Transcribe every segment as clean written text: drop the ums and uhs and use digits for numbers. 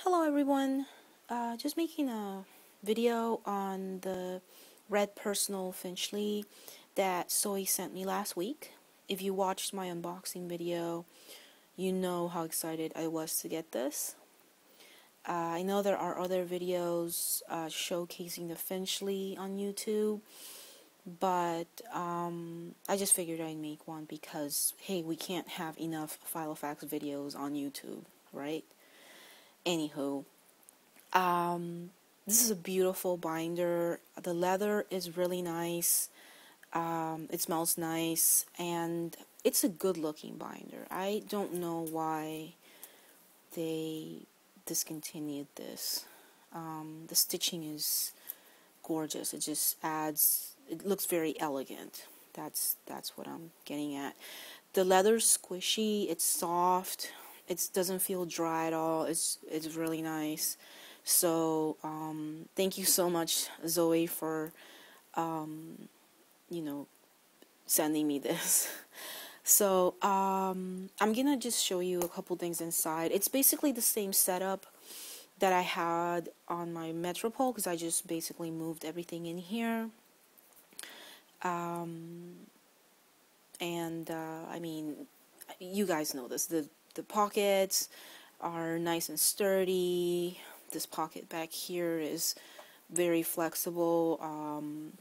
Hello everyone, just making a video on the red personal Finchley that Zoe sent me last week. If you watched my unboxing video, you know how excited I was to get this. I know there are other videos showcasing the Finchley on YouTube, but I just figured I'd make one because, hey, we can't have enough Filofax videos on YouTube, right? Anywho, this is a beautiful binder. The leather is really nice. It smells nice, and it's a good looking binder. I don't know why they discontinued this. The stitching is gorgeous. It just adds, it looks very elegant. That's what I'm getting at. The leather's squishy, it's soft, it doesn't feel dry at all. It's really nice. So thank you so much, Zoe, for sending me this. So I'm gonna just show you a couple things inside. It's basically the same setup that I had on my Metropole, because I just basically moved everything in here. I mean, you guys know this. The pockets are nice and sturdy. This pocket back here is very flexible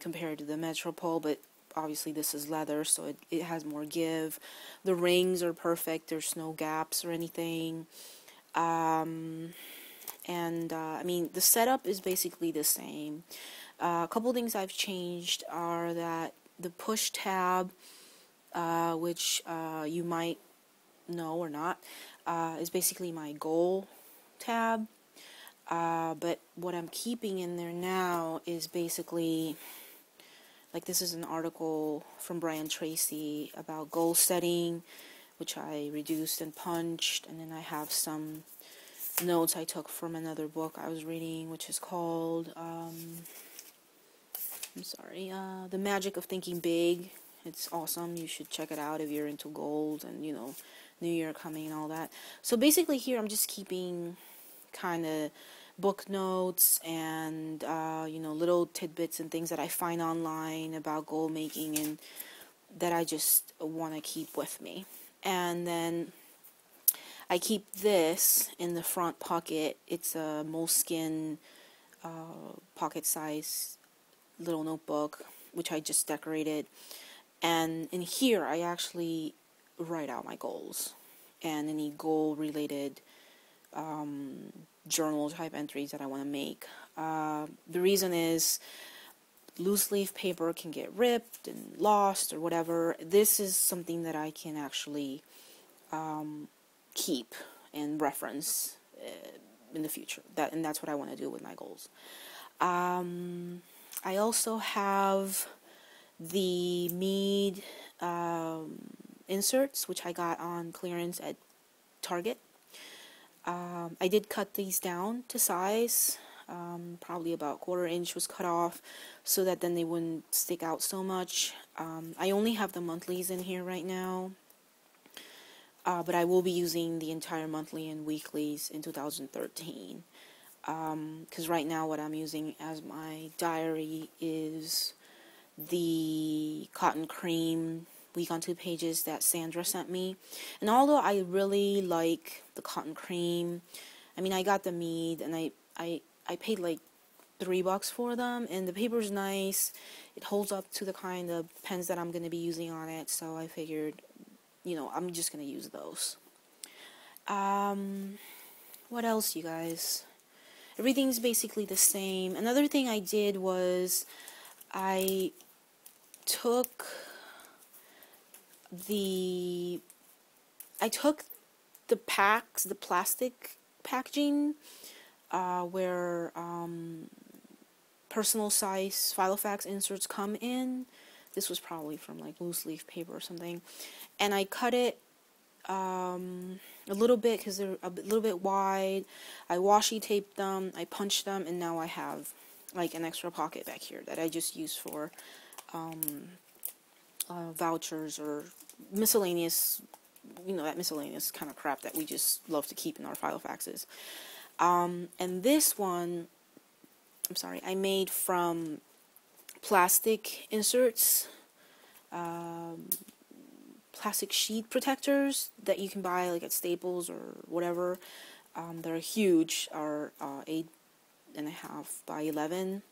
compared to the Metropole, but obviously this is leather, so it has more give. The rings are perfect. There's no gaps or anything. I mean, the setup is basically the same. A couple things I've changed are that the push tab, which you might know or not, is basically my goal tab. But what I'm keeping in there now is basically, like, this is an article from Brian Tracy about goal setting, which I reduced and punched, and then I have some notes I took from another book I was reading, which is called, The Magic of Thinking Big. It's awesome. You should check it out if you're into goals and, you know, New Year coming and all that. So basically here I'm just keeping kind of book notes and, little tidbits and things that I find online about goal making and that I just want to keep with me. And then I keep this in the front pocket. It's a moleskin pocket size little notebook, which I just decorated. And in here I actually write out my goals and any goal related journal type entries that I want to make. The reason is loose leaf paper can get ripped and lost or whatever. This is something that I can actually keep and reference in the future. And that's what I want to do with my goals. I also have the Mead inserts, which I got on clearance at Target. I did cut these down to size. Probably about 1/4 inch was cut off so that then they wouldn't stick out so much. I only have the monthlies in here right now, but I will be using the entire monthly and weeklies in 2013. Because right now what I'm using as my diary is the cotton cream week on 2 pages that Sandra sent me. And although I really like the cotton cream, I mean, I got the Mead and I paid like $3 for them, and the paper's nice. It holds up to the kind of pens that I'm going to be using on it, so I figured, I'm just going to use those. What else, you guys? Everything's basically the same. Another thing I did was I took the packs, the plastic packaging, where personal size Filofax inserts come in. This was probably from like loose leaf paper or something, and I cut it a little bit because they're a little bit wide. I washi taped them, I punched them, and now I have like an extra pocket back here that I just use for vouchers or miscellaneous, that miscellaneous kind of crap that we just love to keep in our Filofaxes. And this one, I'm sorry, I made from plastic inserts, plastic sheet protectors that you can buy like at Staples or whatever. They're huge, are 8.5 by 11.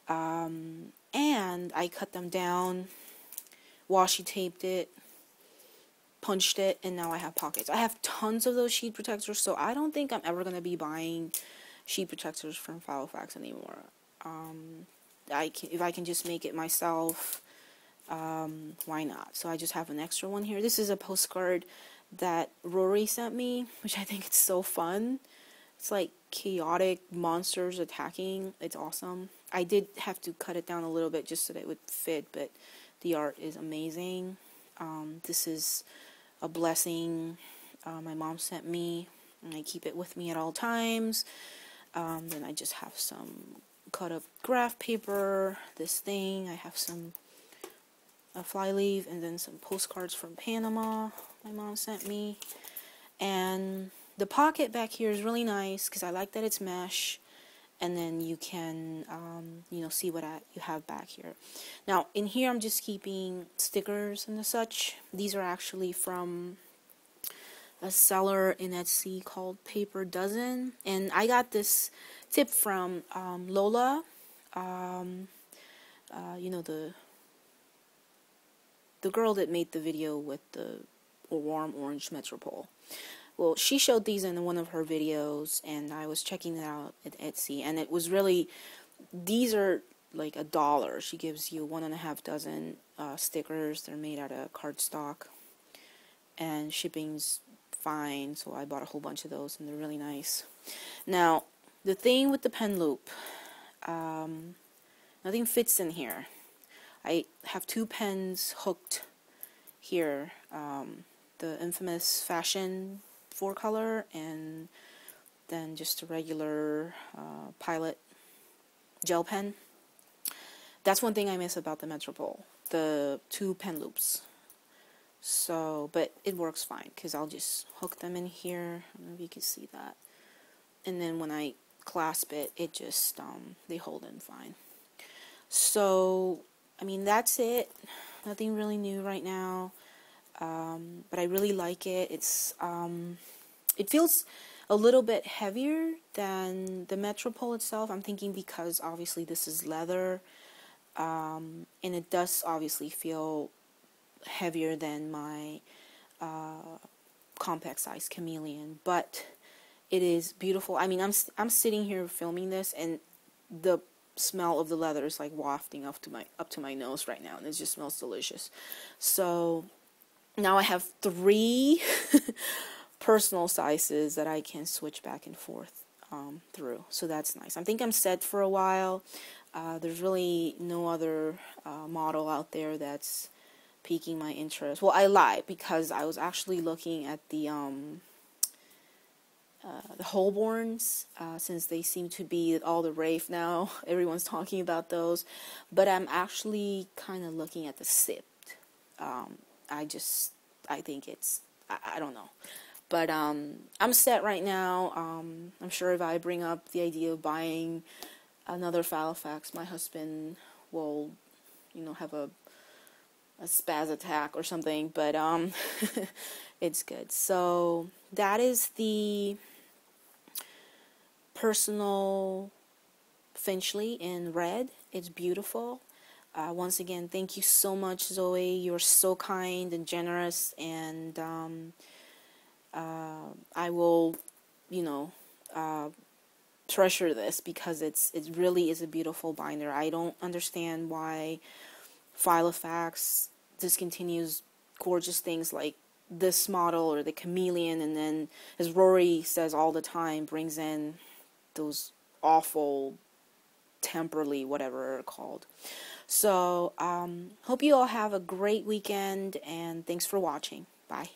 And I cut them down, washi taped it, punched it, and now I have pockets. I have tons of those sheet protectors, so I don't think I'm ever going to be buying sheet protectors from Filofax anymore. If I can just make it myself, why not? So I just have an extra one here. This is a postcard that Rory sent me, which I think it's so fun. It's like chaotic monsters attacking. It's awesome. I did have to cut it down a little bit just so that it would fit, but the art is amazing. This is a blessing my mom sent me, and I keep it with me at all times. Then I just have some cut up graph paper, this thing. I have a fly leaf, and then some postcards from Panama my mom sent me. And the pocket back here is really nice because I like that it's mesh, and then you can see what you have back here. Now in here I'm just keeping stickers and such. These are actually from a seller in Etsy called Paper Dozen, and I got this tip from Lola, the girl that made the video with the warm orange metropole. Well, she showed these in one of her videos, and I was checking it out at Etsy, and it was really, these are like $1. She gives you 1.5 dozen stickers. They're made out of cardstock, and shipping's fine, so I bought a whole bunch of those, and they're really nice. Now, the thing with the pen loop, nothing fits in here. I have 2 pens hooked here, the infamous Fashion 4-color, and then just a regular Pilot gel pen. That's one thing I miss about the Metropole, the 2 pen loops. So, but it works fine, because I'll just hook them in here. I don't know if you can see that. And then when I clasp it, it just, they hold in fine. So, I mean, that's it. Nothing really new right now. But I really like it. It feels a little bit heavier than the Metropole itself. I'm thinking because obviously this is leather, and it does obviously feel heavier than my compact size Chameleon, but it is beautiful. I mean, I'm sitting here filming this, and the smell of the leather is like wafting up to my nose right now, and it just smells delicious. So now I have 3 personal sizes that I can switch back and forth through, so that's nice. I think I'm set for a while. There's really no other model out there that's piquing my interest. Well, I lied, because I was actually looking at the Holborns, since they seem to be all the rave now. Everyone's talking about those, but I'm actually kind of looking at the sipped. I think it's, I don't know, but I'm set right now. I'm sure if I bring up the idea of buying another Filofax, my husband will, have a spaz attack or something, but it's good. So that is the personal Finchley in red. It's beautiful. Once again, thank you so much, Zoe. You're so kind and generous, and I will, treasure this, because it really is a beautiful binder. I don't understand why Filofax discontinues gorgeous things like this model or the Chameleon, and then, as Rory says all the time, brings in those awful temporally whatever they're called. So hope you all have a great weekend, and thanks for watching. Bye.